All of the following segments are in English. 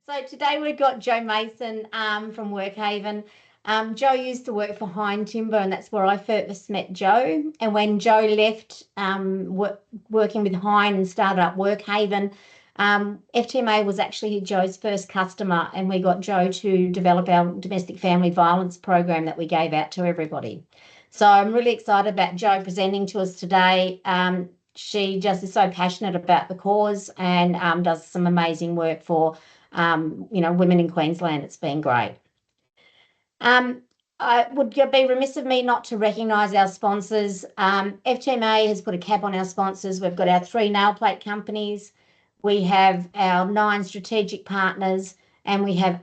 So today we've got Joe Mason from WorkHaven. Joe used to work for Hind Timber, and that's where I first met Joe. And when Joe left working with Hind and started up WorkHaven, FTMA was actually Joe's first customer, and we got Joe to develop our domestic family violence program that we gave out to everybody. So I'm really excited about Joe presenting to us today. She just is so passionate about the cause and does some amazing work for women in Queensland. It's been great. I would be remiss of me not to recognise our sponsors. FTMA has put a cap on our sponsors. We've got our 3 nail plate companies. We have our 9 strategic partners, and we have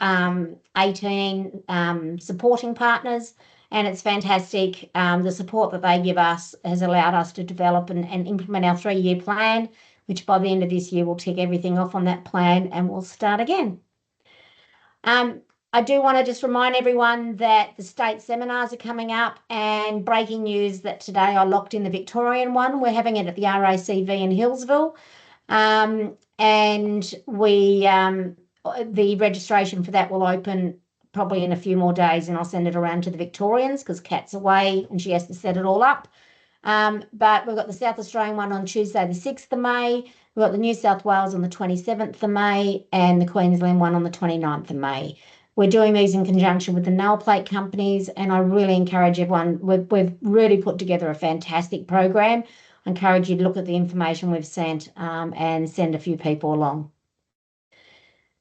18 supporting partners. And it's fantastic. The support that they give us has allowed us to develop and implement our 3-year plan, which by the end of this year we'll tick everything off on that plan and we'll start again. I do want to just remind everyone that the state seminars are coming up, and breaking news that today I locked in the Victorian one. We're having it at the RACV in Hillsville, and the registration for that will open probably in a few more days, and I'll send it around to the Victorians because Kat's away and she has to set it all up. But we've got the South Australian one on Tuesday the 6th of May. We've got the New South Wales on the 27th of May and the Queensland one on the 29th of May. We're doing these in conjunction with the nail plate companies, and I really encourage everyone. We've really put together a fantastic program. I encourage you to look at the information we've sent and send a few people along.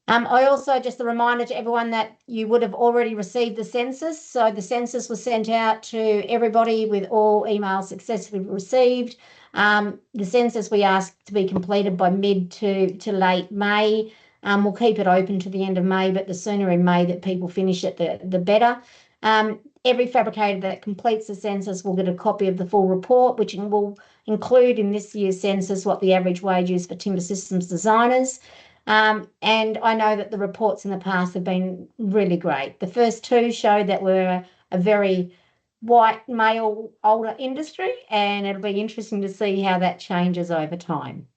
I also, just a reminder to everyone that you would have already received the census. So the census was sent out to everybody with all emails successfully received. The census we asked to be completed by mid to late May. We'll keep it open to the end of May, but the sooner in May that people finish it, the better. Every fabricator that completes the census will get a copy of the full report, which will include in this year's census what the average wage is for timber systems designers. And I know that the reports in the past have been really great. The first 2 showed that we're a very white male older industry, and it'll be interesting to see how that changes over time.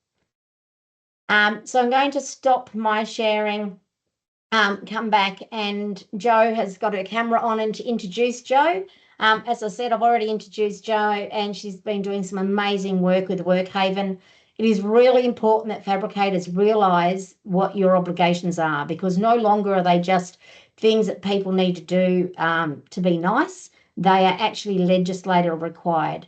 So I'm going to stop my sharing, come back, and Joe has got her camera on, and to introduce Joe. As I said, I've already introduced Joe, and she's been doing some amazing work with WorkHaven. It is really important that fabricators realise what your obligations are, because no longer are they just things that people need to do to be nice. They are actually legislated required.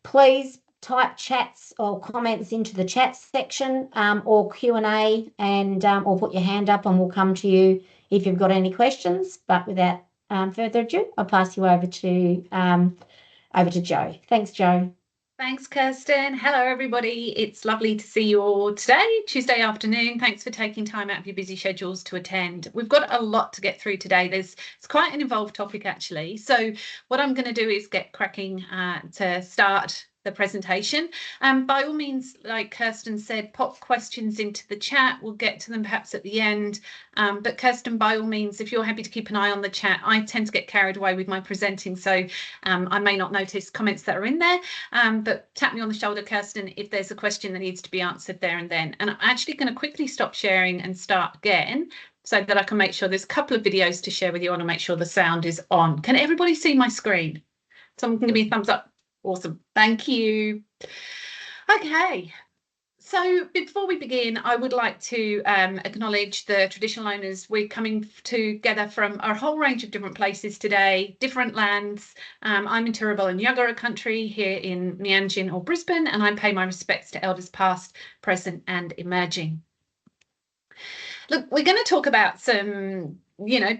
Please type chats or comments into the chat section or Q&A, and or put your hand up and we'll come to you if you've got any questions. But without further ado, I'll pass you over to Joe. Thanks, Joe. Thanks, Kirsten. Hello, everybody. It's lovely to see you all today, Tuesday afternoon. Thanks for taking time out of your busy schedules to attend. We've got a lot to get through today. It's quite an involved topic, actually. So what I'm going to do is get cracking to start the presentation. By all means, like Kirsten said, pop questions into the chat. We'll get to them perhaps at the end. But Kirsten, by all means, if you're happy to keep an eye on the chat, I tend to get carried away with my presenting, so I may not notice comments that are in there. But tap me on the shoulder, Kirsten, if there's a question that needs to be answered there and then. And I'm actually going to quickly stop sharing and start again, so that I can make sure there's a couple of videos to share with you. I want to make sure the sound is on. Can everybody see my screen? Someone can give me a thumbs up. Awesome. Thank you. Okay. So before we begin, I would like to acknowledge the traditional owners. We're coming together from a whole range of different places today, different lands. I'm in Turrbal and Yagara country here in Meanjin or Brisbane, and I pay my respects to elders past, present and emerging. Look, we're going to talk about some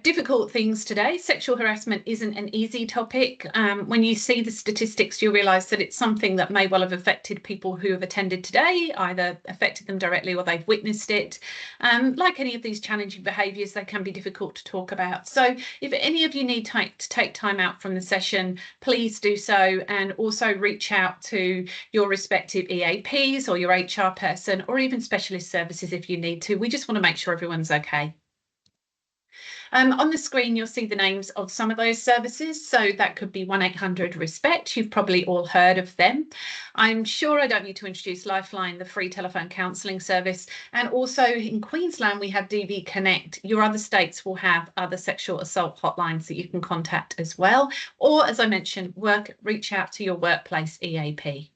difficult things today. Sexual harassment isn't an easy topic. When you see the statistics, you realise that it's something that may well have affected people who have attended today, either affected them directly or they've witnessed it. Like any of these challenging behaviours, they can be difficult to talk about. So if any of you need to take time out from the session, please do so, and also reach out to your respective EAPs or your HR person, or even specialist services if you need to. We just want to make sure everyone's okay. On the screen, you'll see the names of some of those services. So that could be 1-800-RESPECT. You've probably all heard of them. I'm sure I don't need to introduce Lifeline, the free telephone counselling service. And also in Queensland, we have DV Connect. Your other states will have other sexual assault hotlines that you can contact as well. Or, as I mentioned, reach out to your workplace EAP.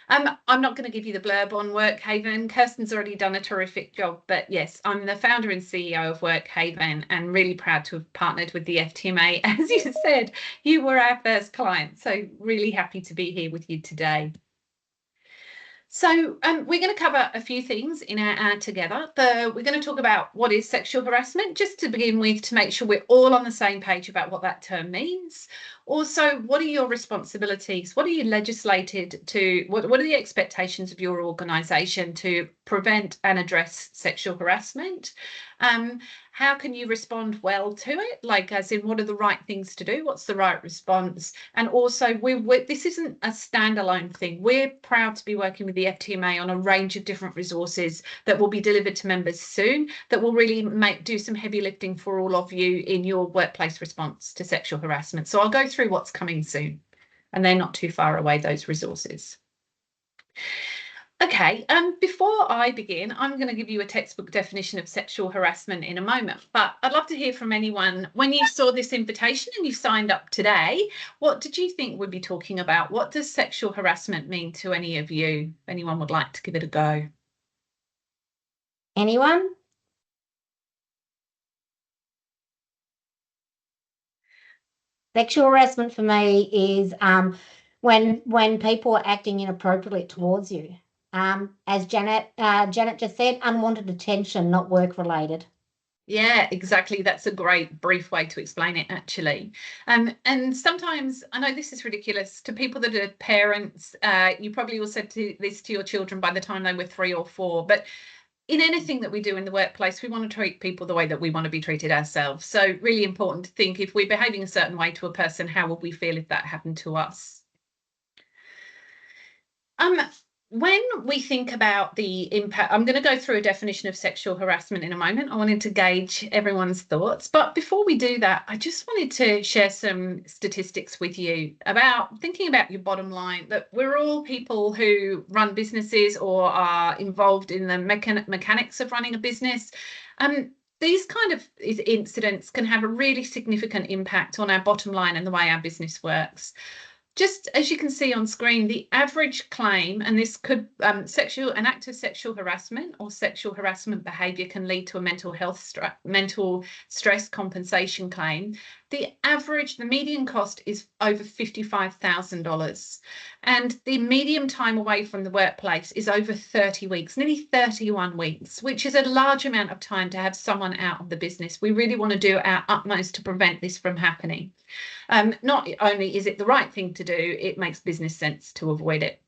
I'm not going to give you the blurb on WorkHaven. Kirsten's already done a terrific job, but yes, I'm the founder and CEO of WorkHaven and really proud to have partnered with the FTMA. As you said, you were our first client, so really happy to be here with you today. So we're going to cover a few things in our hour together. We're going to talk about what is sexual harassment, just to begin with, to make sure we're all on the same page about what that term means. Also, what are your responsibilities? What are you legislated to? What are the expectations of your organisation to prevent and address sexual harassment? How can you respond well to it? Like, as in, what are the right things to do? What's the right response? And also, this isn't a standalone thing. We're proud to be working with the FTMA on a range of different resources that will be delivered to members soon, that will really do some heavy lifting for all of you in your workplace response to sexual harassment. So I'll go through what's coming soon, and they're not too far away, those resources. Okay, before I begin, I'm going to give you a textbook definition of sexual harassment in a moment, but I'd love to hear from anyone. When you saw this invitation and you signed up today, what did you think we'd be talking about? What does sexual harassment mean to any of you? If anyone would like to give it a go. Anyone? Sexual harassment for me is when people are acting inappropriately towards you. As Janet just said, unwanted attention, not work-related. Yeah, exactly. That's a great brief way to explain it, actually. And sometimes, I know this is ridiculous, to people that are parents, you probably all said this to your children by the time they were 3 or 4, but in anything that we do in the workplace, we want to treat people the way that we want to be treated ourselves. So really important to think, if we're behaving a certain way to a person, how would we feel if that happened to us? When we think about the impact, I'm going to go through a definition of sexual harassment in a moment. I wanted to gauge everyone's thoughts. But before we do that, I just wanted to share some statistics with you about thinking about your bottom line, that we're all people who run businesses or are involved in the mechanics of running a business. These kind of incidents can have a really significant impact on our bottom line and the way our business works. Just as you can see on screen, the average claim, and this could an act of sexual harassment or sexual harassment behaviour can lead to a mental stress compensation claim. The median cost is over $55,000, and the median time away from the workplace is over 30 weeks, nearly 31 weeks, which is a large amount of time to have someone out of the business. We really want to do our utmost to prevent this from happening. Not only is it the right thing to do, it makes business sense to avoid it.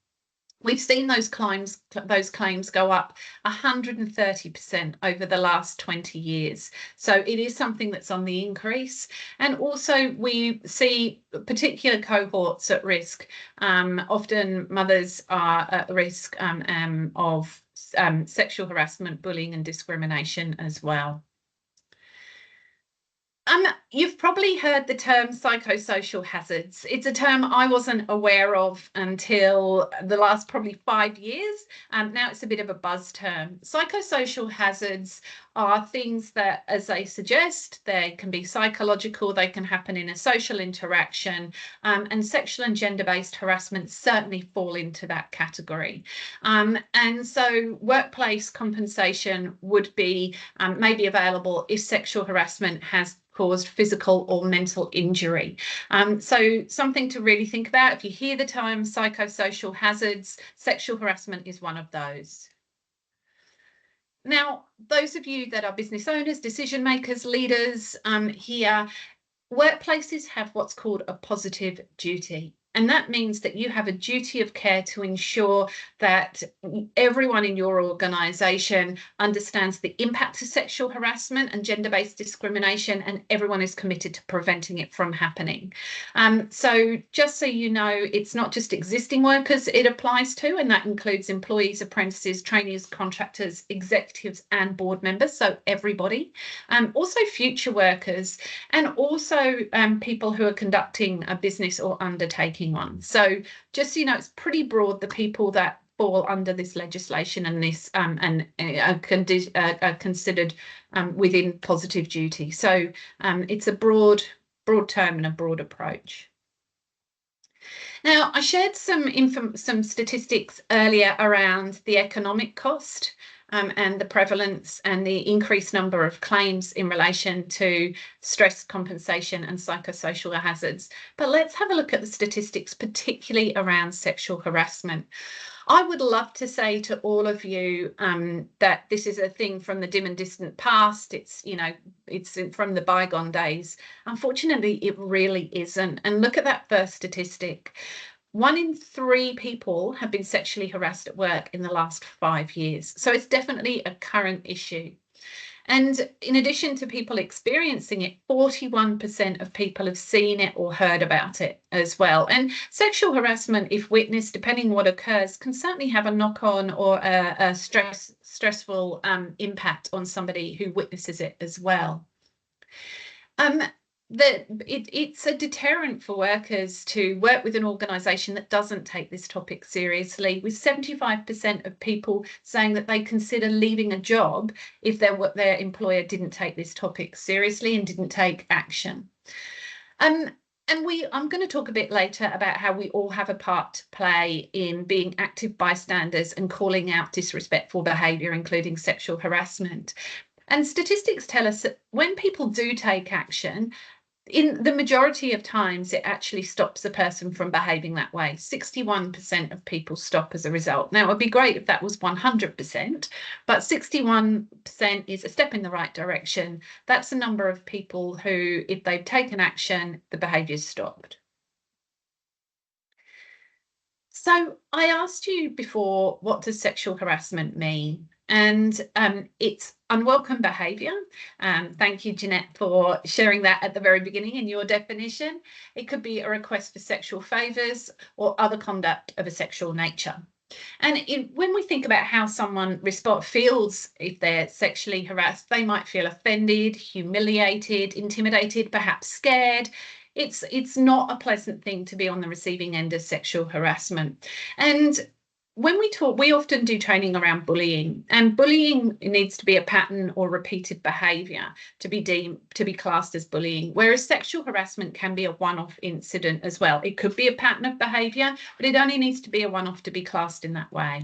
We've seen those claims go up 130% over the last 20 years. So it is something that's on the increase. And also we see particular cohorts at risk. Often mothers are at risk of sexual harassment, bullying and discrimination as well. You've probably heard the term psychosocial hazards. It's a term I wasn't aware of until the last probably 5 years. Now it's a bit of a buzz term. Psychosocial hazards are things that, as they suggest, they can be psychological, they can happen in a social interaction, and sexual and gender-based harassment certainly fall into that category. And so workplace compensation would be maybe available if sexual harassment has caused physical or mental injury. So something to really think about. If you hear the term psychosocial hazards, sexual harassment is one of those. Now, those of you that are business owners, decision makers, leaders here, workplaces have what's called a positive duty. And that means that you have a duty of care to ensure that everyone in your organisation understands the impact of sexual harassment and gender-based discrimination, and everyone is committed to preventing it from happening. So just so you know, it's not just existing workers it applies to, and that includes employees, apprentices, trainees, contractors, executives and board members, so everybody. Also future workers, and also people who are conducting a business or undertaking one. So just so you know, it's pretty broad, the people that fall under this legislation and this and are considered within positive duty. So it's a broad term and a broad approach. Now, I shared some statistics earlier around the economic cost and the prevalence and the increased number of claims in relation to stress compensation and psychosocial hazards. But let's have a look at the statistics, particularly around sexual harassment. I would love to say to all of you that this is a thing from the dim and distant past. It's, you know, it's from the bygone days. Unfortunately, it really isn't. And look at that first statistic. 1 in 3 people have been sexually harassed at work in the last 5 years. So it's definitely a current issue. And in addition to people experiencing it, 41% of people have seen it or heard about it as well. And sexual harassment, if witnessed, depending what occurs, can certainly have a knock-on or a stressful impact on somebody who witnesses it as well. It's a deterrent for workers to work with an organisation that doesn't take this topic seriously, with 75% of people saying that they consider leaving a job if their employer didn't take this topic seriously and didn't take action. I'm going to talk a bit later about how we all have a part to play in being active bystanders and calling out disrespectful behaviour, including sexual harassment. And statistics tell us that when people do take action, in the majority of times, it actually stops the person from behaving that way. 61% of people stop as a result. Now, it would be great if that was 100%, but 61% is a step in the right direction. That's the number of people who, if they've taken action, the behaviour's stopped. So I asked you before, what does sexual harassment mean? And it's unwelcome behaviour. Thank you, Jeanette, for sharing that at the very beginning in your definition. It could be a request for sexual favours or other conduct of a sexual nature. And when we think about how someone feels if they're sexually harassed, they might feel offended, humiliated, intimidated, perhaps scared. It's not a pleasant thing to be on the receiving end of sexual harassment. And when we talk, we often do training around bullying, and bullying needs to be a pattern or repeated behaviour to be classed as bullying, whereas sexual harassment can be a one-off incident as well. It could be a pattern of behaviour, but it only needs to be a one-off to be classed in that way.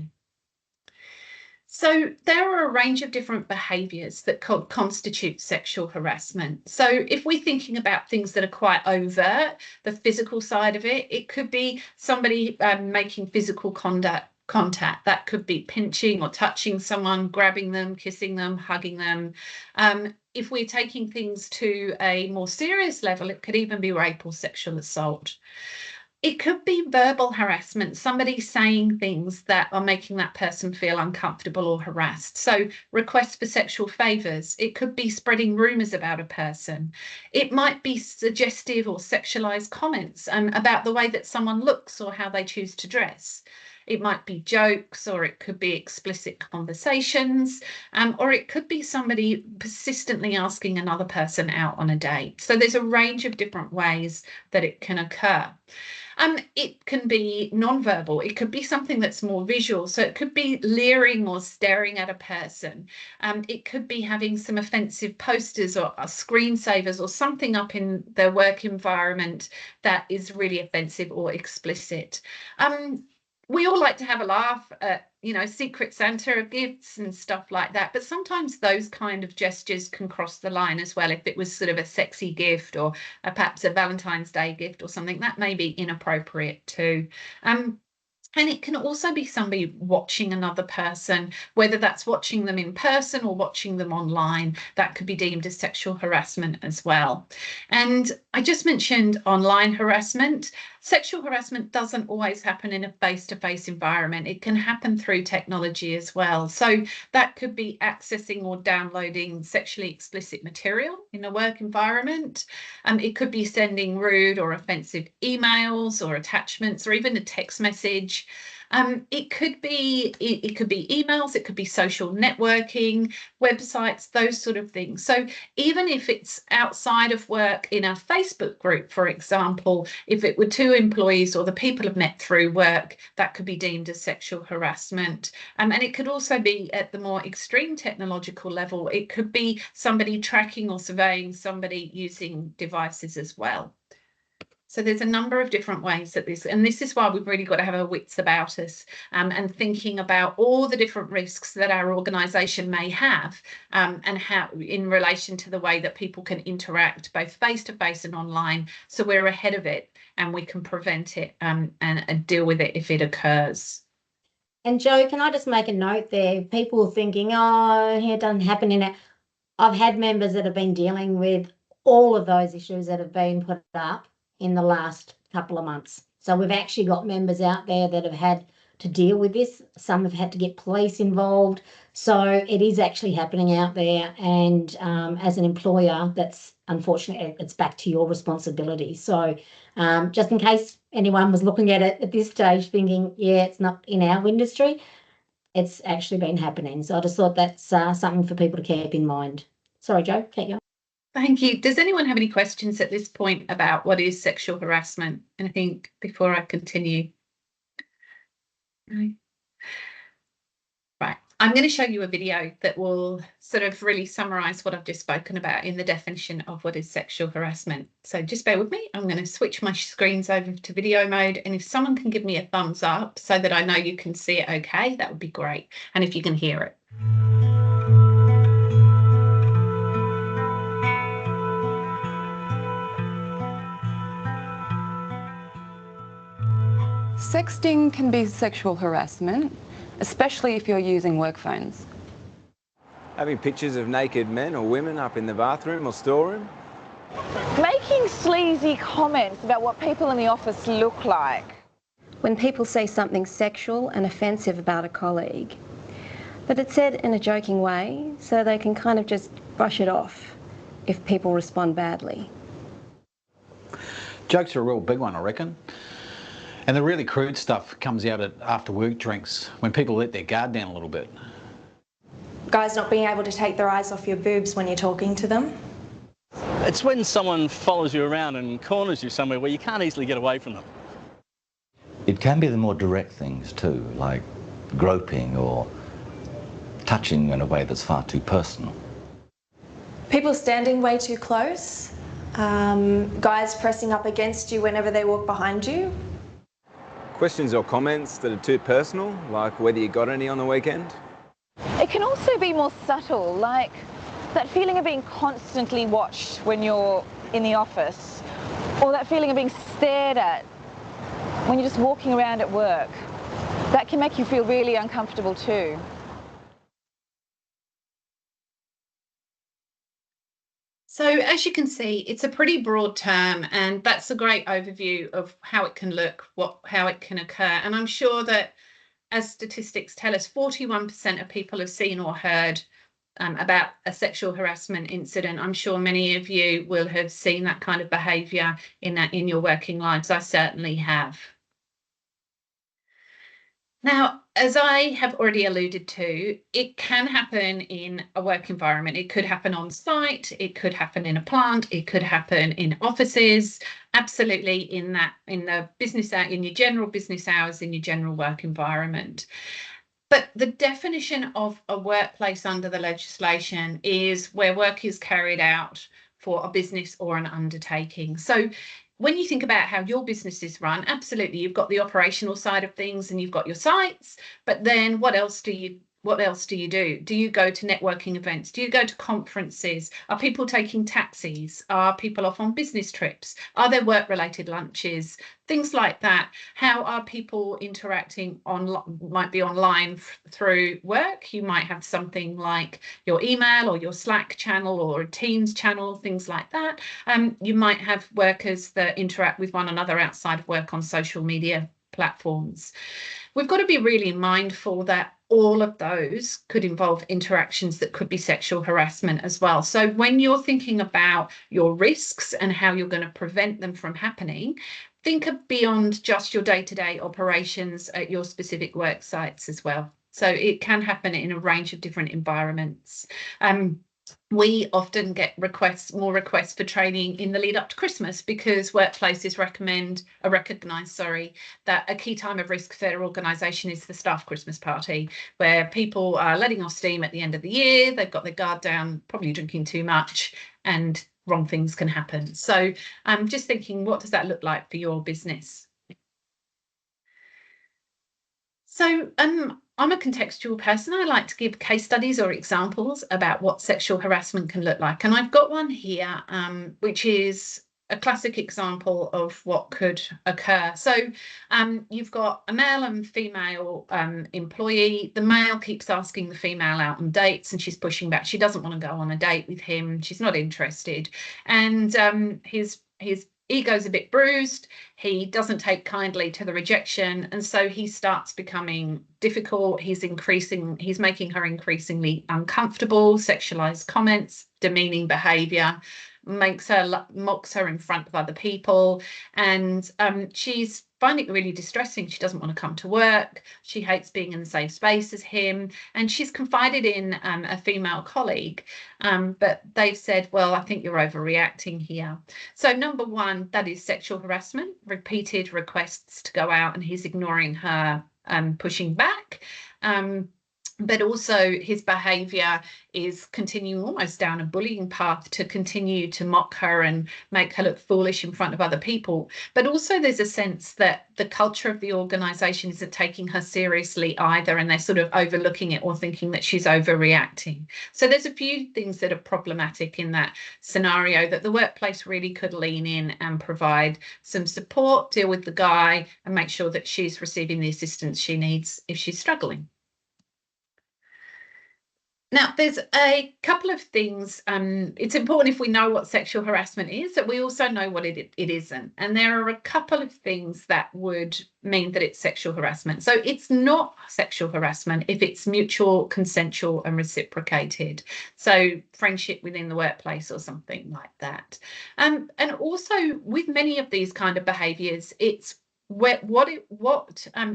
So there are a range of different behaviours that constitute sexual harassment. So if we're thinking about things that are quite overt, the physical side of it, it could be somebody making physical contact. That could be pinching or touching someone, grabbing them, kissing them, hugging them. If we're taking things to a more serious level, it could even be rape or sexual assault. It could be verbal harassment, somebody saying things that are making that person feel uncomfortable or harassed. So requests for sexual favours. It could be spreading rumours about a person. It might be suggestive or sexualised comments about the way that someone looks or how they choose to dress. It might be jokes, or it could be explicit conversations, or it could be somebody persistently asking another person out on a date. So there's a range of different ways that it can occur. It can be non-verbal. It could be something that's more visual. So it could be leering or staring at a person. It could be having some offensive posters or screensavers or something up in their work environment that is really offensive or explicit. We all like to have a laugh at, Secret Santa gifts and stuff like that. But sometimes those kind of gestures can cross the line as well. If it was sort of a sexy gift or perhaps a Valentine's Day gift or something, that may be inappropriate too. And it can also be somebody watching another person, whether that's watching them in person or watching them online. That could be deemed as sexual harassment as well. And I just mentioned online harassment. Sexual harassment doesn't always happen in a face-to-face environment. It can happen through technology as well. So that could be accessing or downloading sexually explicit material in a work environment. It could be sending rude or offensive emails or attachments or even a text message. It could be emails, it could be social networking, websites, those sort of things. So even if it's outside of work in a Facebook group, for example, if it were two employees or the people have met through work, that could be deemed as sexual harassment. And it could also be at the more extreme technological level. It could be somebody tracking or surveying somebody using devices as well. So there's a number of different ways that this is why we've really got to have our wits about us, and thinking about all the different risks that our organisation may have, and how in relation to the way that people can interact both face-to-face and online, so we're ahead of it and we can prevent it, and deal with it if it occurs. And Jo, can I just make a note there? People thinking, oh, it doesn't happen in it. I've had members that have been dealing with all of those issues that have been put up in the last couple of months. So we've actually got members out there that have had to deal with this. Some have had to get police involved. So it is actually happening out there. And as an employer, that's unfortunately, it's back to your responsibility. So just in case anyone was looking at it at this stage thinking, yeah, it's not in our industry, it's actually been happening. So I just thought that's something for people to keep in mind. Sorry, Jo, keep going. Thank you. Does anyone have any questions at this point about what is sexual harassment? Anything before I continue? No. Right. I'm going to show you a video that will sort of really summarise what I've just spoken about in the definition of what is sexual harassment. So just bear with me. I'm going to switch my screens over to video mode, and if someone can give me a thumbs up so that I know you can see it okay, that would be great. And if you can hear it. Sexting can be sexual harassment, especially if you're using work phones. Having pictures of naked men or women up in the bathroom or storeroom. Making sleazy comments about what people in the office look like. When people say something sexual and offensive about a colleague, but it's said in a joking way so they can kind of just brush it off if people respond badly. Jokes are a real big one, I reckon. And the really crude stuff comes out at after work drinks, when people let their guard down a little bit. Guys not being able to take their eyes off your boobs when you're talking to them. It's when someone follows you around and corners you somewhere where you can't easily get away from them. It can be the more direct things too, like groping or touching in a way that's far too personal. People standing way too close. Guys pressing up against you whenever they walk behind you. Questions or comments that are too personal, like whether you got any on the weekend. It can also be more subtle, like that feeling of being constantly watched when you're in the office, or that feeling of being stared at when you're just walking around at work. That can make you feel really uncomfortable too. So as you can see, it's a pretty broad term, and that's a great overview of how it can look, how it can occur. And I'm sure that, as statistics tell us, 41% of people have seen or heard about a sexual harassment incident. I'm sure many of you will have seen that kind of behaviour in your working lives. I certainly have. Now, as I have already alluded to, it can happen in a work environment. It could happen on site, it could happen in a plant, it could happen in offices, absolutely in the business, in your general business hours, in your general work environment. But the definition of a workplace under the legislation is where work is carried out for a business or an undertaking. So when you think about how your business is run, absolutely, you've got the operational side of things and you've got your sites, but then what else do you What else do you do? Do you go to networking events? Do you go to conferences? Are people taking taxis? Are people off on business trips? Are there work-related lunches? Things like that. How are people interacting might be online through work? You might have something like your email or your Slack channel or a Teams channel, things like that. You might have workers that interact with one another outside of work on social media platforms. We've got to be really mindful that all of those could involve interactions that could be sexual harassment as well. So when you're thinking about your risks and how you're going to prevent them from happening, think of beyond just your day-to-day operations at your specific work sites as well. So it can happen in a range of different environments. We often get more requests for training in the lead up to Christmas because workplaces recognise that a key time of risk for their organisation is the staff Christmas party, where people are letting off steam at the end of the year. They've got their guard down, probably drinking too much, and wrong things can happen. So I'm just thinking, what does that look like for your business? So I'm a contextual person. I like to give case studies or examples about what sexual harassment can look like. And I've got one here, which is a classic example of what could occur. So you've got a male and female employee. The male keeps asking the female out on dates and she's pushing back. She doesn't want to go on a date with him. She's not interested. And his ego's a bit bruised. He doesn't take kindly to the rejection, and so he starts becoming difficult. He's making her increasingly uncomfortable, sexualized comments, demeaning behavior, mocks her in front of other people, and she's finding it really distressing. She doesn't want to come to work. She hates being in the same space as him, and she's confided in a female colleague, but they've said, well, I think you're overreacting here. So number one, that is sexual harassment, repeated requests to go out and he's ignoring her, pushing back. But also his behaviour is continuing almost down a bullying path to continue to mock her and make her look foolish in front of other people. But also there's a sense that the culture of the organisation isn't taking her seriously either, and they're sort of overlooking it or thinking that she's overreacting. So there's a few things that are problematic in that scenario that the workplace really could lean in and provide some support, deal with the guy and make sure that she's receiving the assistance she needs if she's struggling. Now, there's a couple of things. It's important, if we know what sexual harassment is, that we also know what it isn't. And there are a couple of things that would mean that it's sexual harassment. So it's not sexual harassment if it's mutual, consensual and reciprocated. So friendship within the workplace or something like that. And also with many of these kind of behaviours, it's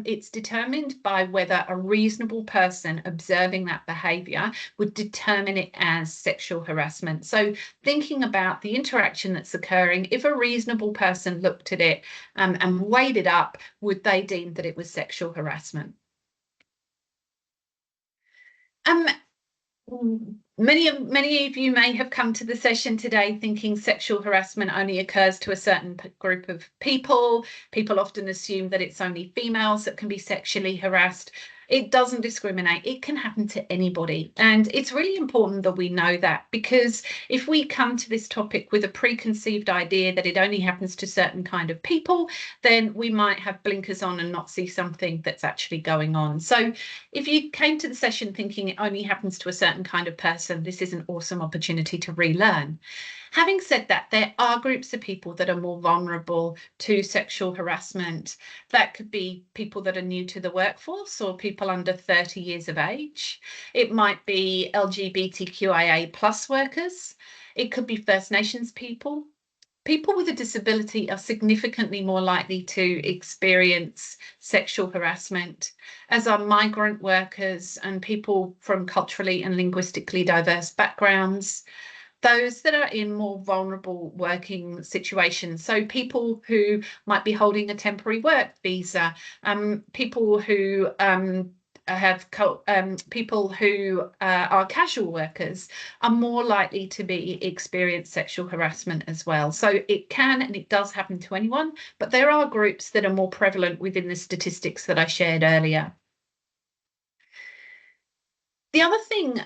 it's determined by whether a reasonable person observing that behaviour would determine it as sexual harassment. So thinking about the interaction that's occurring, if a reasonable person looked at it and weighed it up, would they deem that it was sexual harassment? Many of you may have come to the session today thinking sexual harassment only occurs to a certain group of people. People often assume that it's only females that can be sexually harassed. It doesn't discriminate. It can happen to anybody. And it's really important that we know that, because if we come to this topic with a preconceived idea that it only happens to certain kind of people, then we might have blinkers on and not see something that's actually going on. So if you came to the session thinking it only happens to a certain kind of person, this is an awesome opportunity to relearn. Having said that, there are groups of people that are more vulnerable to sexual harassment. That could be people that are new to the workforce or people under 30 years of age. It might be LGBTQIA plus workers. It could be First Nations people. People with a disability are significantly more likely to experience sexual harassment, as are migrant workers and people from culturally and linguistically diverse backgrounds. Those that are in more vulnerable working situations, so people who might be holding a temporary work visa, people who people who are casual workers are more likely to experience sexual harassment as well. So it can and it does happen to anyone, but there are groups that are more prevalent within the statistics that I shared earlier. The other thing,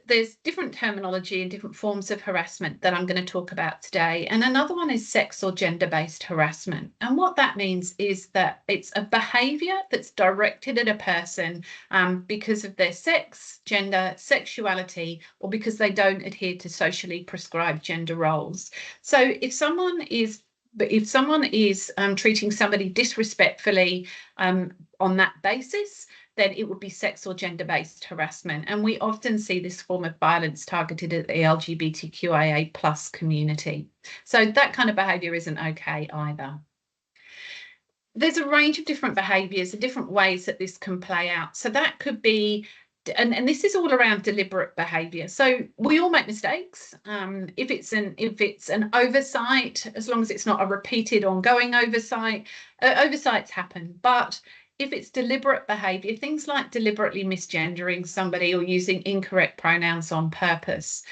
there's different terminology and different forms of harassment that I'm going to talk about today. And another one is sex or gender-based harassment. And what that means is that it's a behaviour that's directed at a person because of their sex, gender, sexuality, or because they don't adhere to socially prescribed gender roles. So if someone is treating somebody disrespectfully on that basis, then it would be sex or gender-based harassment. And we often see this form of violence targeted at the LGBTQIA+ community. So that kind of behaviour isn't okay either. There's a range of different behaviours and different ways that this can play out. So that could be, and this is all around deliberate behaviour. So we all make mistakes. If it's an oversight, as long as it's not a repeated ongoing oversight, oversights happen. But if it's deliberate behaviour, things like deliberately misgendering somebody or using incorrect pronouns on purpose.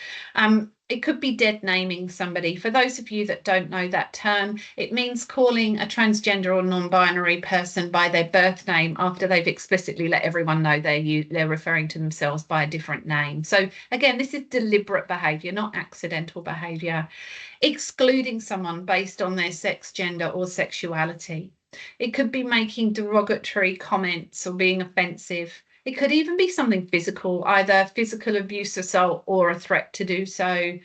It could be dead naming somebody. For those of you that don't know that term, it means calling a transgender or non-binary person by their birth name after they've explicitly let everyone know they're referring to themselves by a different name. So again, this is deliberate behaviour, not accidental behaviour. Excluding someone based on their sex, gender or sexuality. It could be making derogatory comments or being offensive. It could even be something physical, either physical abuse, assault, or a threat to do so.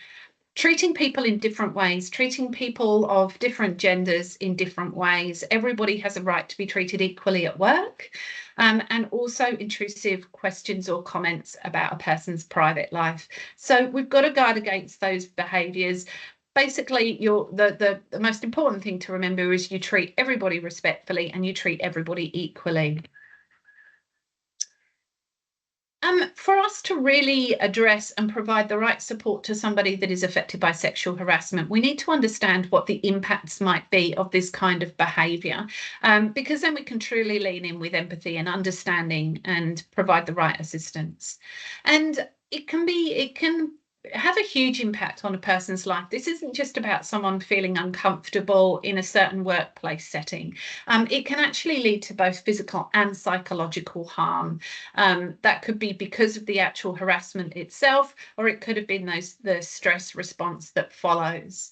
Treating people in different ways, treating people of different genders in different ways. Everybody has a right to be treated equally at work. And also intrusive questions or comments about a person's private life. So we've got to guard against those behaviours. Basically, the most important thing to remember is you treat everybody respectfully and you treat everybody equally. For us to really address and provide the right support to somebody that is affected by sexual harassment, we need to understand what the impacts might be of this kind of behaviour, because then we can truly lean in with empathy and understanding and provide the right assistance. And it can have a huge impact on a person's life. This isn't just about someone feeling uncomfortable in a certain workplace setting. It can actually lead to both physical and psychological harm. That could be because of the actual harassment itself, or it could have been the stress response that follows.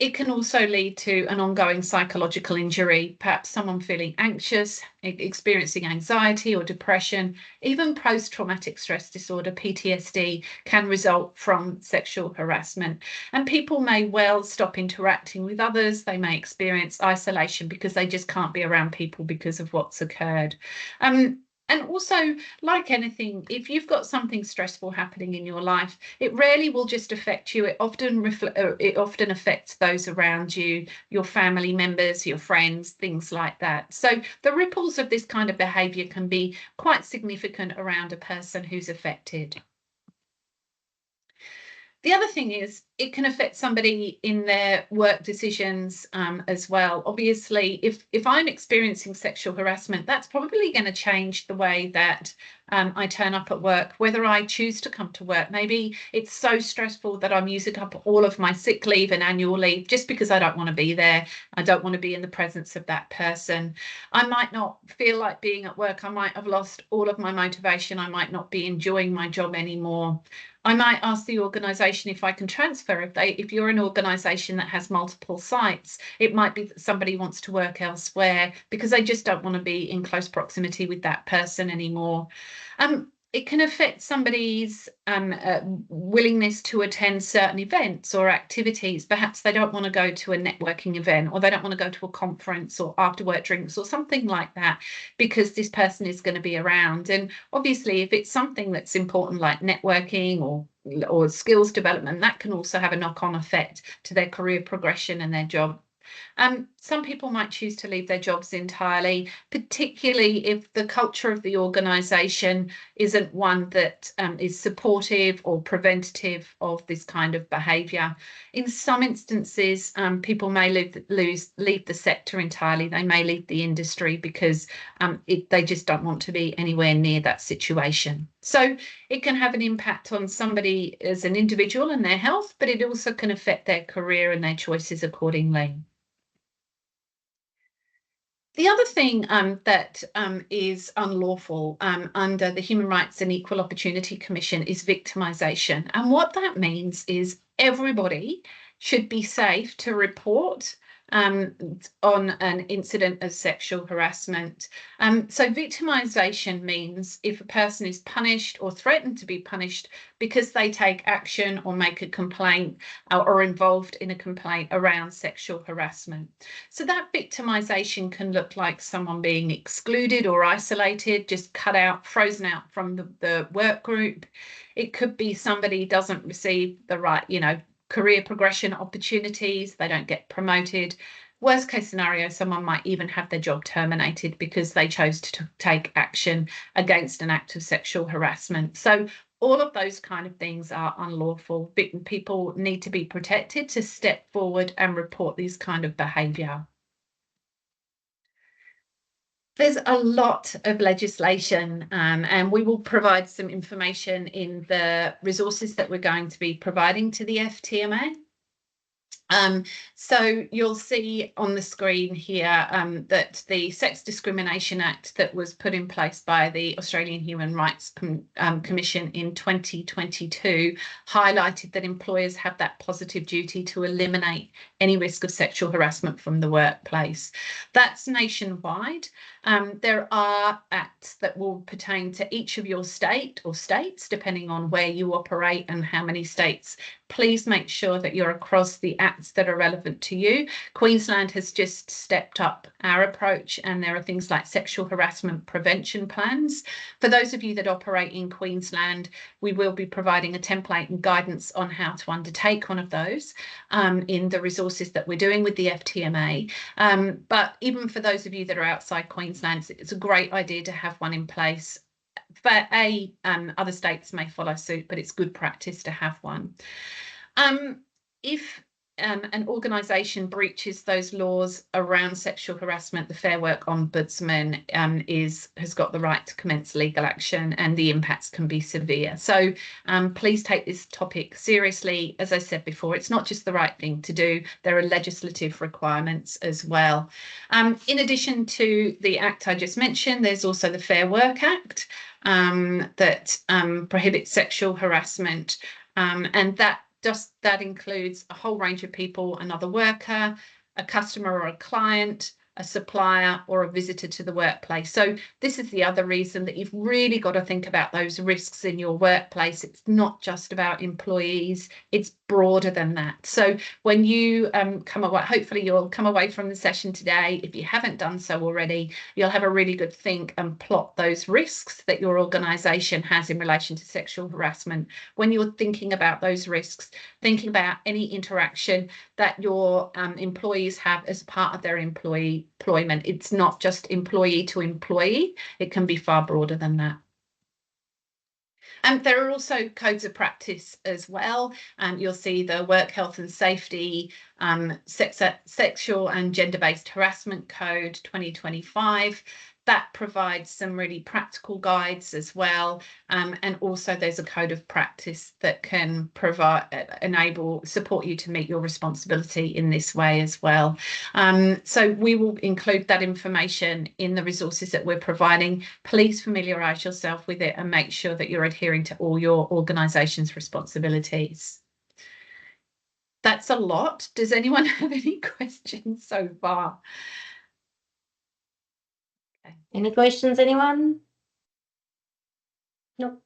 It can also lead to an ongoing psychological injury, perhaps someone feeling anxious, experiencing anxiety or depression. Even post-traumatic stress disorder, PTSD, can result from sexual harassment. And people may well stop interacting with others. They may experience isolation because they just can't be around people because of what's occurred. And also, like anything, if you've got something stressful happening in your life, it rarely will just affect you. It often affects those around you, your family members, your friends, things like that. So the ripples of this kind of behaviour can be quite significant around a person who's affected. The other thing is it can affect somebody in their work decisions as well. Obviously, if I'm experiencing sexual harassment, that's probably going to change the way that I turn up at work, whether I choose to come to work. Maybe it's so stressful that I'm using up all of my sick leave and annual leave just because I don't want to be there. I don't want to be in the presence of that person. I might not feel like being at work. I might have lost all of my motivation. I might not be enjoying my job anymore. I might ask the organisation if I can transfer. If you're an organisation that has multiple sites, it might be that somebody wants to work elsewhere because they just don't want to be in close proximity with that person anymore. It can affect somebody's willingness to attend certain events or activities. Perhaps they don't want to go to a networking event, or they don't want to go to a conference or after work drinks or something like that because this person is going to be around. And obviously, if it's something that's important like networking or skills development, that can also have a knock-on effect to their career progression and their job. Some people might choose to leave their jobs entirely, particularly if the culture of the organisation isn't one that is supportive or preventative of this kind of behaviour. In some instances, people may leave the sector entirely. They may leave the industry because they just don't want to be anywhere near that situation. So it can have an impact on somebody as an individual and their health, but it also can affect their career and their choices accordingly. The other thing that is unlawful under the Human Rights and Equal Opportunity Commission is victimisation. And what that means is everybody should be safe to report on an incident of sexual harassment. So victimisation means if a person is punished or threatened to be punished because they take action or make a complaint or involved in a complaint around sexual harassment. So that victimisation can look like someone being excluded or isolated, just cut out, frozen out from the work group. It could be somebody doesn't receive the right, career progression opportunities, they don't get promoted. Worst case scenario, someone might even have their job terminated because they chose to take action against an act of sexual harassment. So all of those kind of things are unlawful. People need to be protected to step forward and report these kind of behaviour. There's a lot of legislation and we will provide some information in the resources that we're going to be providing to the FTMA. So you'll see on the screen here that the Sex Discrimination Act that was put in place by the Australian Human Rights Commission in 2022 highlighted that employers have that positive duty to eliminate any risk of sexual harassment from the workplace. That's nationwide. There are acts that will pertain to each of your state or states, depending on where you operate and how many states. Please make sure that you're across the acts that are relevant to you. Queensland has just stepped up our approach, and there are things like sexual harassment prevention plans. For those of you that operate in Queensland, we will be providing a template and guidance on how to undertake one of those in the resources that we're doing with the FTMA. But even for those of you that are outside Queensland, it's a great idea to have one in place. For other states may follow suit, but it's good practice to have one. If an organisation breaches those laws around sexual harassment, the Fair Work Ombudsman has got the right to commence legal action, and the impacts can be severe. So please take this topic seriously. As I said before, it's not just the right thing to do. There are legislative requirements as well. In addition to the Act I just mentioned, there's also the Fair Work Act that prohibits sexual harassment, and that includes a whole range of people: another worker, a customer or a client, a supplier, or a visitor to the workplace. So this is the other reason that you've really got to think about those risks in your workplace. It's not just about employees, it's broader than that. So when you come away, hopefully you'll come away from the session today. If you haven't done so already, you'll have a really good think and plot those risks that your organisation has in relation to sexual harassment. When you're thinking about those risks, thinking about any interaction that your employees have as part of their employment. It's not just employee to employee, it can be far broader than that. And there are also codes of practice as well. You'll see the Work Health and Safety Sexual and Gender-Based Harassment Code 2025. That provides some really practical guides as well. And also there's a code of practice that can support you to meet your responsibility in this way as well. So we will include that information in the resources that we're providing. Please familiarise yourself with it and make sure that you're adhering to all your organisation's responsibilities. That's a lot. Does anyone have any questions so far? Any questions, anyone? Nope.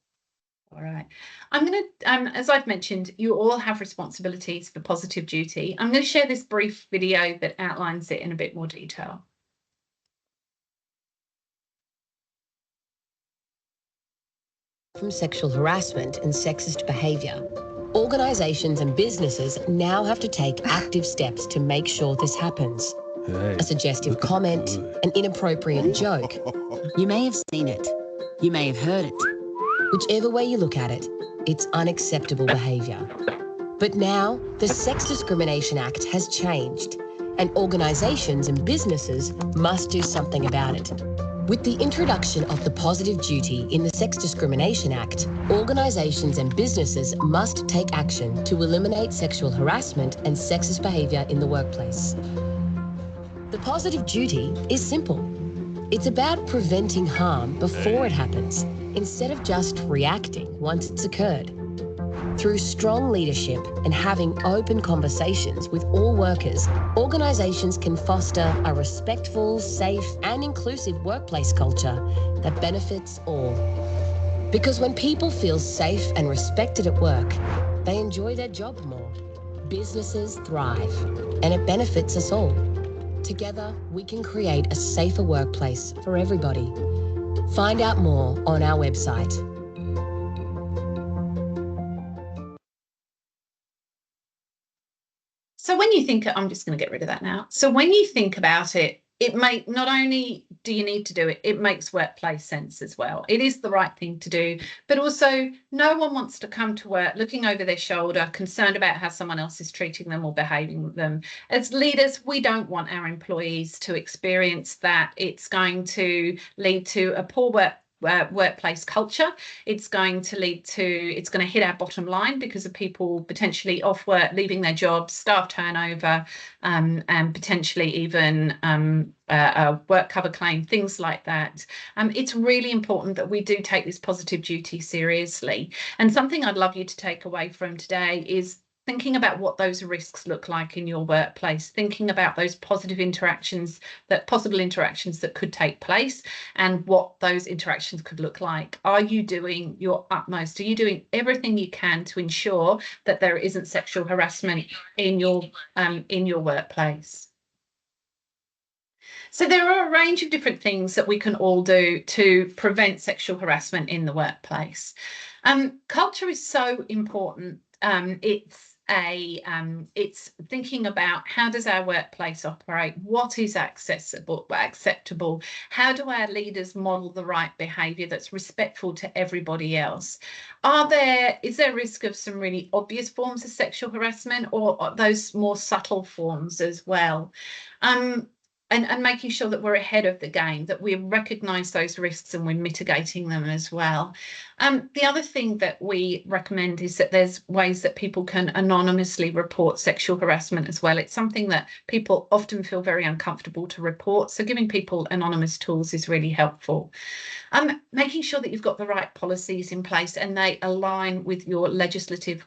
All right. I'm going to, as I've mentioned, you all have responsibilities for positive duty. I'm going to share this brief video that outlines it in a bit more detail. From sexual harassment and sexist behaviour, organisations and businesses now have to take active steps to make sure this happens. A suggestive comment, an inappropriate joke. You may have seen it. You may have heard it. Whichever way you look at it, it's unacceptable behaviour. But now, the Sex Discrimination Act has changed, and organisations and businesses must do something about it. With the introduction of the positive duty in the Sex Discrimination Act, organisations and businesses must take action to eliminate sexual harassment and sexist behaviour in the workplace. The positive duty is simple. It's about preventing harm before it happens, instead of just reacting once it's occurred. Through strong leadership and having open conversations with all workers, organisations can foster a respectful, safe and inclusive workplace culture that benefits all. Because when people feel safe and respected at work, they enjoy their job more. Businesses thrive, and it benefits us all. Together, we can create a safer workplace for everybody. Find out more on our website. So when you think, I'm just going to get rid of that now. So when you think about it, not only do you need to do it, it makes workplace sense as well. It is the right thing to do, but also no one wants to come to work looking over their shoulder, concerned about how someone else is treating them or behaving with them. As leaders, we don't want our employees to experience that. It's going to lead to a poor workplace culture. It's going to hit our bottom line because of people potentially off work, leaving their jobs, staff turnover, and potentially even a work cover claim, things like that. It's really important that we do take this positive duty seriously. And something I'd love you to take away from today is thinking about what those risks look like in your workplace, thinking about those possible interactions that could take place and what those interactions could look like. Are you doing your utmost? Are you doing everything you can to ensure that there isn't sexual harassment in your workplace? So there are a range of different things that we can all do to prevent sexual harassment in the workplace. Culture is so important. It's thinking about how does our workplace operate, what is acceptable, how do our leaders model the right behaviour that's respectful to everybody else. Is there risk of some really obvious forms of sexual harassment, or those more subtle forms as well? And making sure that we're ahead of the game, that we recognise those risks and we're mitigating them as well. The other thing that we recommend is that there's ways that people can anonymously report sexual harassment as well. It's something that people often feel very uncomfortable to report, so giving people anonymous tools is really helpful. Making sure that you've got the right policies in place and they align with your legislative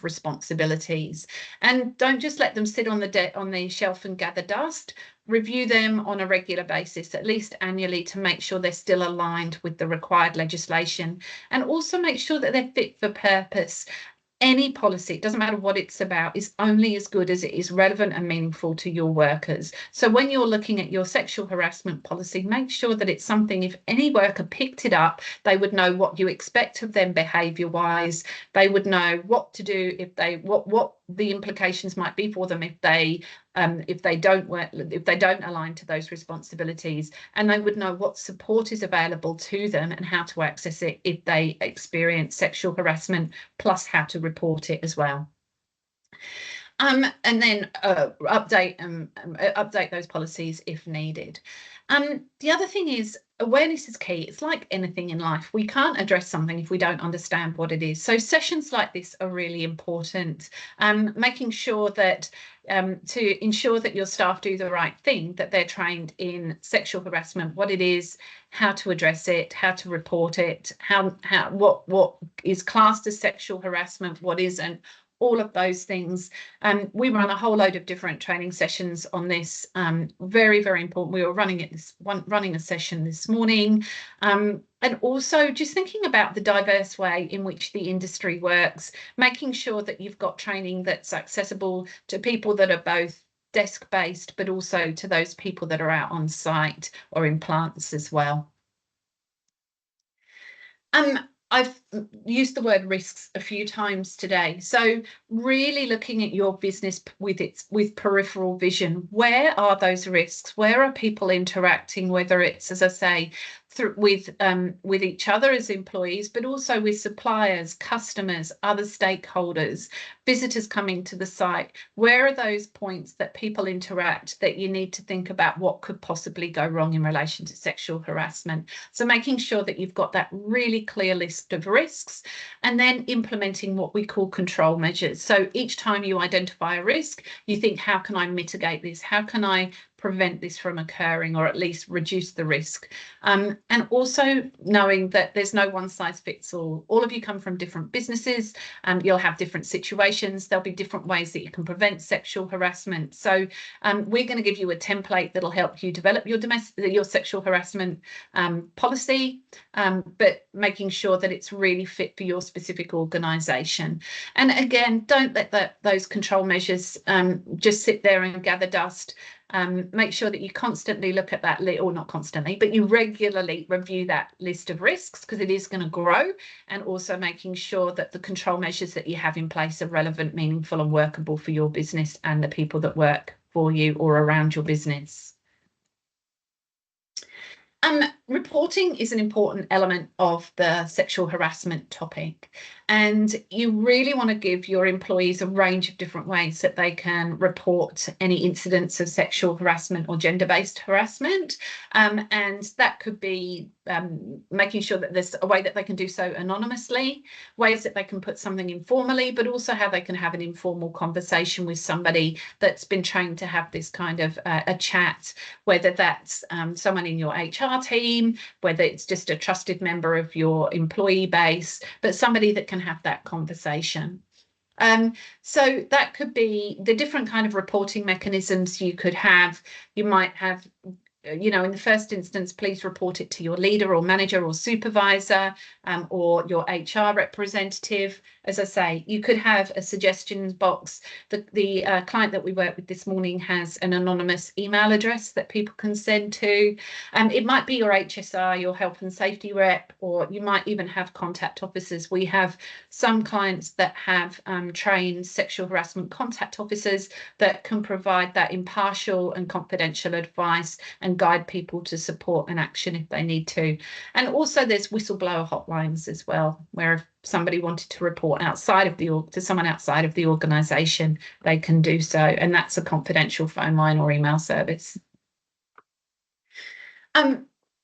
responsibilities. And don't just let them sit on the shelf and gather dust. Review them on a regular basis, at least annually, to make sure they're still aligned with the required legislation, and also make sure that they're fit for purpose. Any policy, it doesn't matter what it's about, is only as good as it is relevant and meaningful to your workers. So when you're looking at your sexual harassment policy, make sure that it's something, if any worker picked it up, they would know what you expect of them behaviour-wise. They would know what to do if what the implications might be for them if they don't align to those responsibilities, and they would know what support is available to them and how to access it if they experience sexual harassment, plus how to report it as well. And then update those policies if needed. The other thing is, awareness is key. It's like anything in life. We can't address something if we don't understand what it is. So sessions like this are really important. Making sure that to ensure that your staff do the right thing, that they're trained in sexual harassment, what it is, how to address it, how to report it, what is classed as sexual harassment, what isn't. All of those things. We run a whole load of different training sessions on this. Very, very important. We were running a session this morning. And also just thinking about the diverse way in which the industry works, making sure that you've got training that's accessible to people that are both desk-based, but also to those people that are out on site or in plants as well. I've used the word risks a few times today. So really looking at your business with peripheral vision. Where are those risks? Where are people interacting, whether it's, as I say, with each other as employees, but also with suppliers, customers, other stakeholders, visitors coming to the site? Where are those points that people interact that you need to think about what could possibly go wrong in relation to sexual harassment? So making sure that you've got that really clear list of risks, and then implementing what we call control measures. So each time you identify a risk, you think, how can I mitigate this? How can I prevent this from occurring, or at least reduce the risk. And also knowing that there's no one size fits all. All of you come from different businesses, and you'll have different situations. There'll be different ways that you can prevent sexual harassment. So we're going to give you a template that'll help you develop your sexual harassment policy, but making sure that it's really fit for your specific organisation. And again, don't let those control measures just sit there and gather dust. Make sure that you constantly look at that, or not constantly, but you regularly review that list of risks, because it is going to grow, and also making sure that the control measures that you have in place are relevant, meaningful and workable for your business and the people that work for you or around your business. Reporting is an important element of the sexual harassment topic, and you really want to give your employees a range of different ways that they can report any incidents of sexual harassment or gender-based harassment, and that could be making sure that there's a way that they can do so anonymously, ways that they can put something informally, but also how they can have an informal conversation with somebody that's been trained to have this kind of a chat, whether that's someone in your HR team, whether it's just a trusted member of your employee base, but somebody that can have that conversation. So that could be the different kind of reporting mechanisms you could have. You might have, you know, in the first instance, please report it to your leader or manager or supervisor, or your HR representative. As I say, you could have a suggestions box. The client that we work with this morning has an anonymous email address that people can send to. It might be your HSR, your health and safety rep, or you might even have contact officers. We have some clients that have trained sexual harassment contact officers that can provide that impartial and confidential advice and guide people to support and action if they need to. And also there's whistleblower hotlines as well, where if somebody wanted to report outside of to someone outside of the organisation, they can do so, and that's a confidential phone line or email service.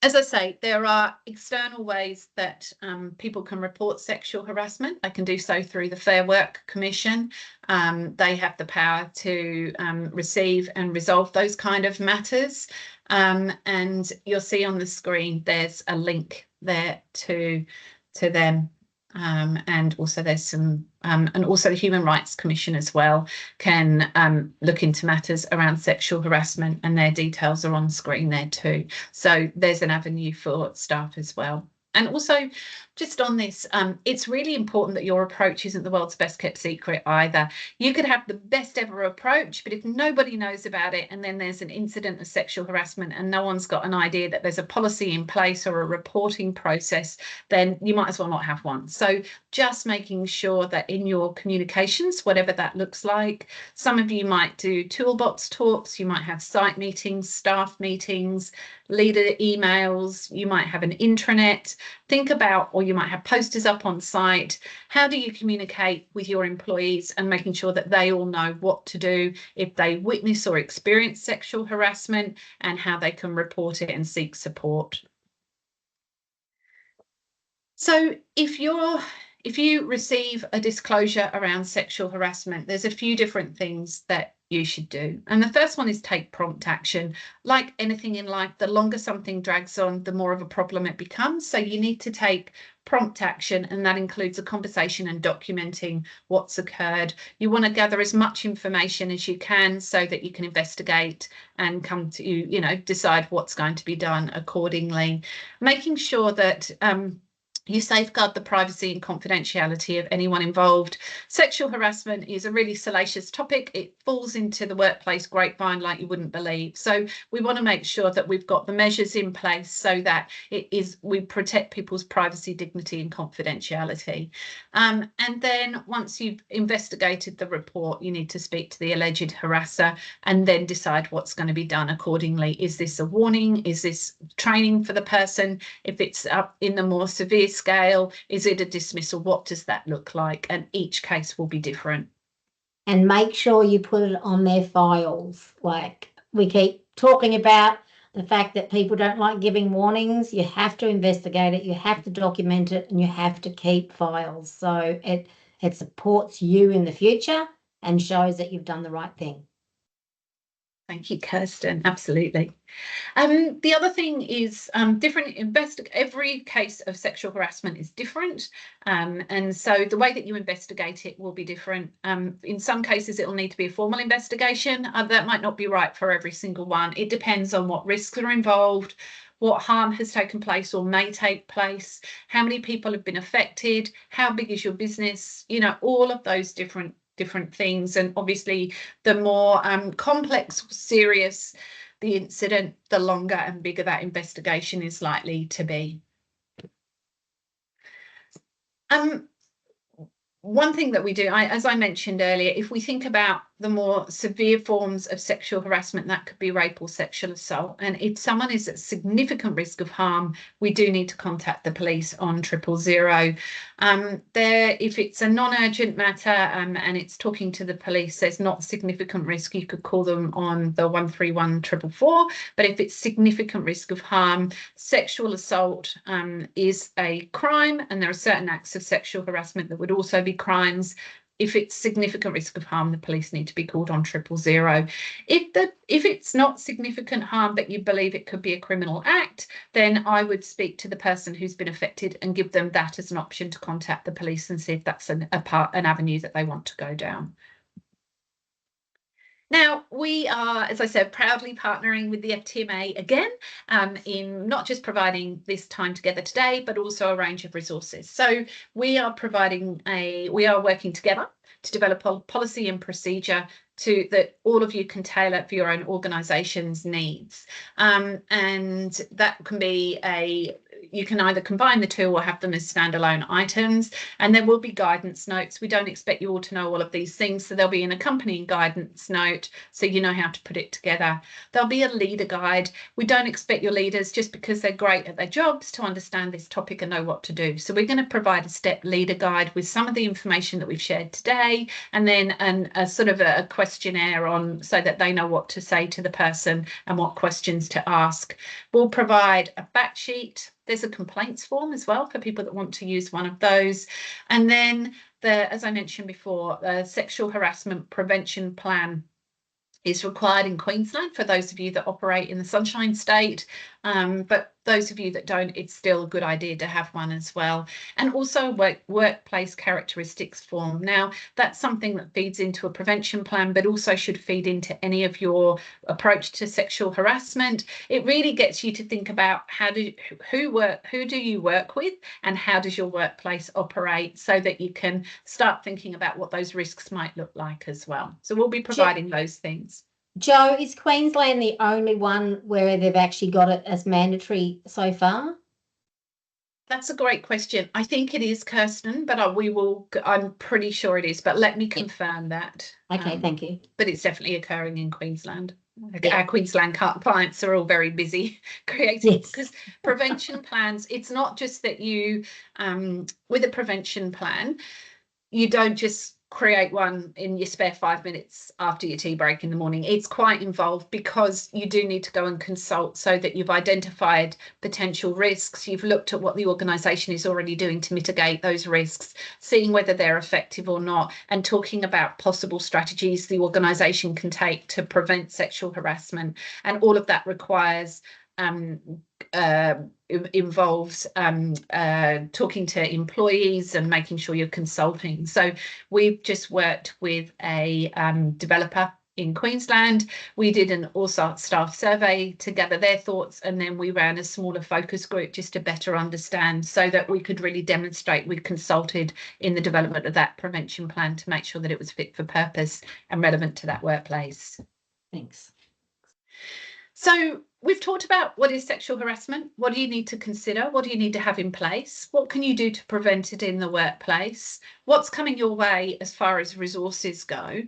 As I say, there are external ways that people can report sexual harassment. They can do so through the Fair Work Commission. They have the power to receive and resolve those kind of matters. And you'll see on the screen there's a link there to them. And also there's some, and also the Human Rights Commission as well can look into matters around sexual harassment, and their details are on screen there too. So there's an avenue for staff as well. And also, just on this, it's really important that your approach isn't the world's best kept secret either. You could have the best ever approach, but if nobody knows about it and then there's an incident of sexual harassment and no one's got an idea that there's a policy in place or a reporting process, then you might as well not have one. So just making sure that in your communications, whatever that looks like, some of you might do toolbox talks, you might have site meetings, staff meetings, leader emails, you might have an intranet. Think about, or you might have posters up on site. How do you communicate with your employees and making sure that they all know what to do if they witness or experience sexual harassment, and how they can report it and seek support? So if you receive a disclosure around sexual harassment, there's a few different things that you should do. And the first one is take prompt action. Like anything in life, the longer something drags on, the more of a problem it becomes. So you need to take prompt action, and that includes a conversation and documenting what's occurred. You want to gather as much information as you can so that you can investigate and come to, you know, decide what's going to be done accordingly. Making sure that you safeguard the privacy and confidentiality of anyone involved. Sexual harassment is a really salacious topic. It falls into the workplace grapevine like you wouldn't believe. So we want to make sure that we've got the measures in place so that we protect people's privacy, dignity and confidentiality. And then once you've investigated the report, you need to speak to the alleged harasser and then decide what's going to be done accordingly. Is this a warning? Is this training for the person? If it's up in the more severe scale, is it a dismissal? What does that look like? And each case will be different. And make sure you put it on their files. Like we keep talking about the fact that people don't like giving warnings. You have to investigate it, you have to document it, and you have to keep files. So it supports you in the future and shows that you've done the right thing. Thank you, Kirsten. Absolutely. The other thing is every case of sexual harassment is different. And so the way that you investigate it will be different. In some cases, it will need to be a formal investigation. That might not be right for every single one. It depends on what risks are involved, what harm has taken place or may take place, how many people have been affected, how big is your business, you know, all of those different things. And obviously the more complex, serious the incident, the longer and bigger that investigation is likely to be. One thing that we do, as I mentioned earlier, if we think about the more severe forms of sexual harassment, that could be rape or sexual assault. And if someone is at significant risk of harm, we do need to contact the police on 000. If it's a non-urgent matter and it's talking to the police, there's not significant risk, you could call them on the 131 444. But if it's significant risk of harm, sexual assault is a crime, and there are certain acts of sexual harassment that would also be crimes. If it's significant risk of harm, the police need to be called on 000. If it's not significant harm but you believe it could be a criminal act, then I would speak to the person who's been affected and give them that as an option to contact the police and see if that's an avenue that they want to go down. Now, we are, as I said, proudly partnering with the FTMA again in not just providing this time together today, but also a range of resources. So we are working together to develop a policy and procedure that all of you can tailor for your own organisation's needs. And that can be you can either combine the two or have them as standalone items, and there will be guidance notes. We don't expect you all to know all of these things, so there'll be an accompanying guidance note so you know how to put it together. There'll be a leader guide. We don't expect your leaders, just because they're great at their jobs, to understand this topic and know what to do. So we're going to provide a step leader guide with some of the information that we've shared today, and then a sort of a questionnaire on so that they know what to say to the person and what questions to ask. We'll provide a fact sheet. There's a complaints form as well for people that want to use one of those. And then, as I mentioned before, the sexual harassment prevention plan is required in Queensland for those of you that operate in the Sunshine State. But those of you that don't, it's still a good idea to have one as well. And also workplace characteristics form. Now, that's something that feeds into a prevention plan, but also should feed into any of your approach to sexual harassment. It really gets you to think about who do you work with and how does your workplace operate, so that you can start thinking about what those risks might look like as well. So we'll be providing those things. Jo, is Queensland the only one where they've actually got it as mandatory so far? That's a great question. I think it is, Kirsten, but I'm pretty sure it is, but let me confirm that. Okay, thank you. But it's definitely occurring in Queensland. Yeah. Our Queensland clients are all very busy creating, because prevention plans, it's not just that you, with a prevention plan, you don't just create one in your spare 5 minutes after your tea break in the morning. It's quite involved, because you do need to go and consult so that you've identified potential risks. You've looked at what the organisation is already doing to mitigate those risks, seeing whether they're effective or not, and talking about possible strategies the organisation can take to prevent sexual harassment. And all of that requires involves talking to employees and making sure you're consulting. So we've just worked with a developer in Queensland. We did an all-staff survey to gather their thoughts, and then we ran a smaller focus group just to better understand, so that we could really demonstrate we consulted in the development of that prevention plan to make sure that it was fit for purpose and relevant to that workplace. Thanks. So we've talked about what is sexual harassment, what do you need to consider, what do you need to have in place, what can you do to prevent it in the workplace, what's coming your way as far as resources go.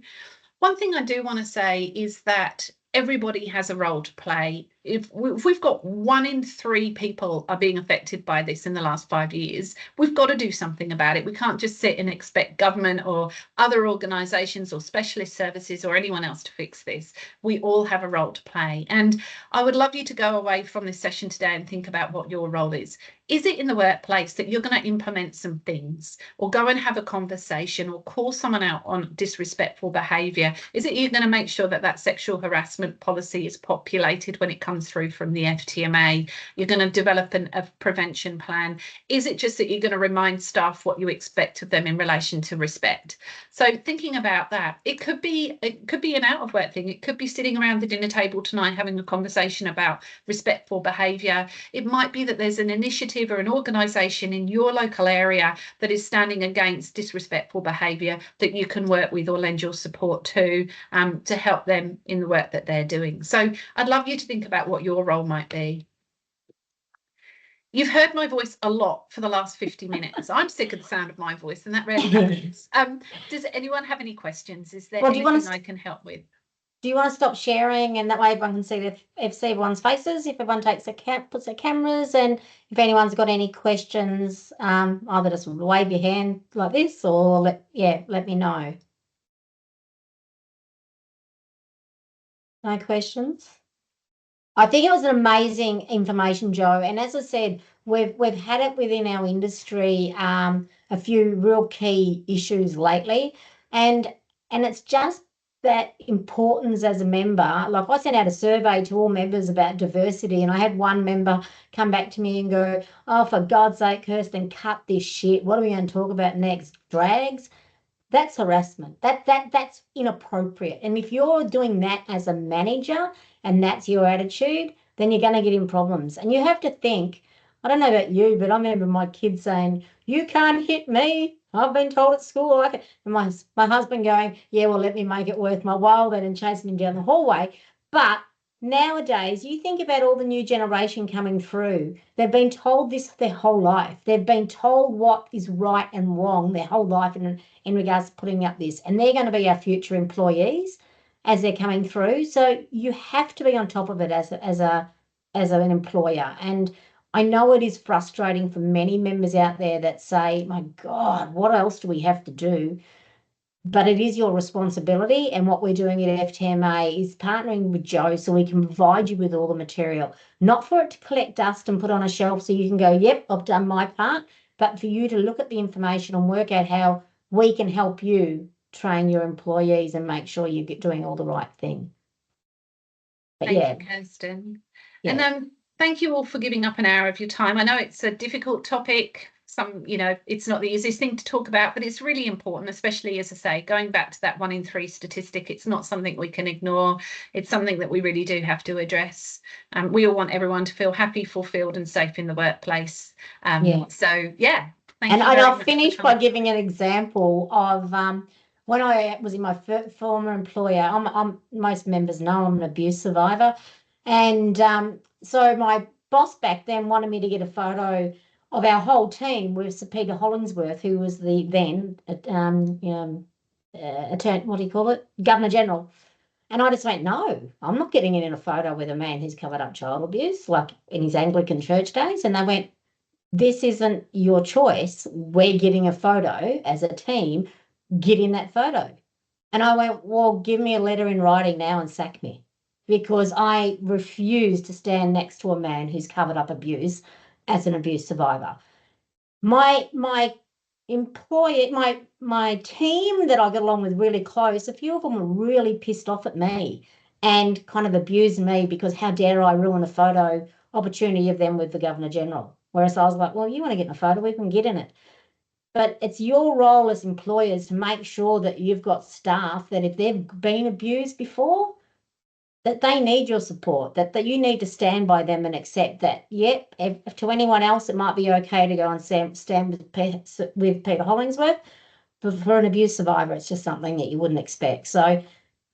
One thing I do want to say is that everybody has a role to play if we've got 1 in 3 people are being affected by this in the last 5 years, we've got to do something about it. We can't just sit and expect government or other organisations or specialist services or anyone else to fix this. We all have a role to play. And I would love you to go away from this session today and think about what your role is. Is it in the workplace that you're going to implement some things, or go and have a conversation, or call someone out on disrespectful behaviour? Is it you're going to make sure that that sexual harassment policy is populated when it comes through from the FTMA? You're going to develop a prevention plan? Is it just that you're going to remind staff what you expect of them in relation to respect? So thinking about that, it could be an out of work thing. It could be sitting around the dinner table tonight having a conversation about respectful behaviour. It might be that there's an initiative or an organisation in your local area that is standing against disrespectful behaviour that you can work with or lend your support to help them in the work that they're doing. So I'd love you to think about what your role might be. You've heard my voice a lot for the last 50 minutes. I'm sick of the sound of my voice, and that really happens. Does anyone have any questions? Is there anything I can help with? Do you want to stop sharing, and that way everyone can see everyone's faces? If everyone puts their cameras, and if anyone's got any questions, either just wave your hand like this, or let me know. No questions? I think it was an amazing information, Joe. And as I said, we've had it within our industry, a few real key issues lately, and it's just that importance as a member. Like, I sent out a survey to all members about diversity, and I had one member come back to me and go, "Oh, for God's sake, Kirsten, cut this shit. What are we going to talk about next? Drags?" That's harassment. That's inappropriate. And if you're doing that as a manager and that's your attitude, then you're going to get in problems. And you have to think, I don't know about you, but I remember my kids saying, "You can't hit me. I've been told at school I can." And my husband going, "Yeah, well, let me make it worth my while then," and chasing him down the hallway. But nowadays, you think about all the new generation coming through. They've been told this their whole life. They've been told what is right and wrong their whole life in regards to putting up this. And they're going to be our future employees as they're coming through. So you have to be on top of it as an employer. And I know it is frustrating for many members out there that say, "My God, what else do we have to do?" But it is your responsibility, and what we're doing at FTMA is partnering with Joe so we can provide you with all the material, not for it to collect dust and put on a shelf so you can go, "Yep, I've done my part," but for you to look at the information and work out how we can help you train your employees and make sure you're doing all the right thing. But Thank you, Kirsten. Yeah. And thank you all for giving up an hour of your time. I know it's a difficult topic. It's not the easiest thing to talk about, but it's really important, especially, as I say, going back to that 1 in 3 statistic. It's not something we can ignore. It's something that we really do have to address. We all want everyone to feel happy, fulfilled and safe in the workplace. So, yeah. And I'll finish by giving an example of when I was in my former employer. Most members know I'm an abuse survivor. And so my boss back then wanted me to get a photo of our whole team with Sir Peter Hollingsworth, who was the then Governor General. And I just went, "No, I'm not getting it in a photo with a man who's covered up child abuse, like in his Anglican church days." And they went, "This isn't your choice. We're getting a photo as a team. Get in that photo." And I went, "Well, give me a letter in writing now and sack me," because I refuse to stand next to a man who's covered up abuse as an abuse survivor. My employer, my team that I got along with really close, a few of them were really pissed off at me and kind of abused me because how dare I ruin a photo opportunity of them with the Governor General. Whereas I was like, "Well, you want to get in a photo, we can get in it." But it's your role as employers to make sure that you've got staff that if they've been abused before, that they need your support, that you need to stand by them and accept that, yep, if to anyone else it might be okay to go and stand with Peter Hollingsworth, but for an abuse survivor, it's just something that you wouldn't expect. So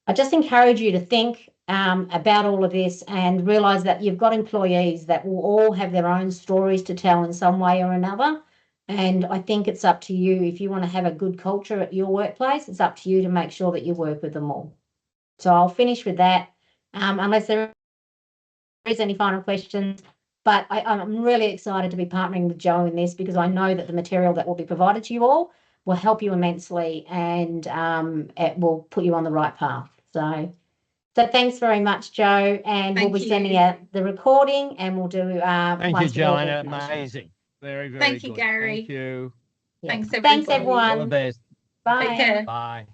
I just encourage you to think about all of this and realise that you've got employees that will all have their own stories to tell in some way or another. And I think it's up to you. If you want to have a good culture at your workplace, it's up to you to make sure that you work with them all. So I'll finish with that. Unless there is any final questions. But I'm really excited to be partnering with Jo in this, because I know that the material that will be provided to you all will help you immensely, and it will put you on the right path. So thanks very much, Jo, and we'll be sending out the recording, and we'll do Thank you, Joanna. Amazing. Very, very Thank good. you, Gary. Thank you. Thanks, everyone. Thanks, everyone. All the best. Bye. Take care. Bye.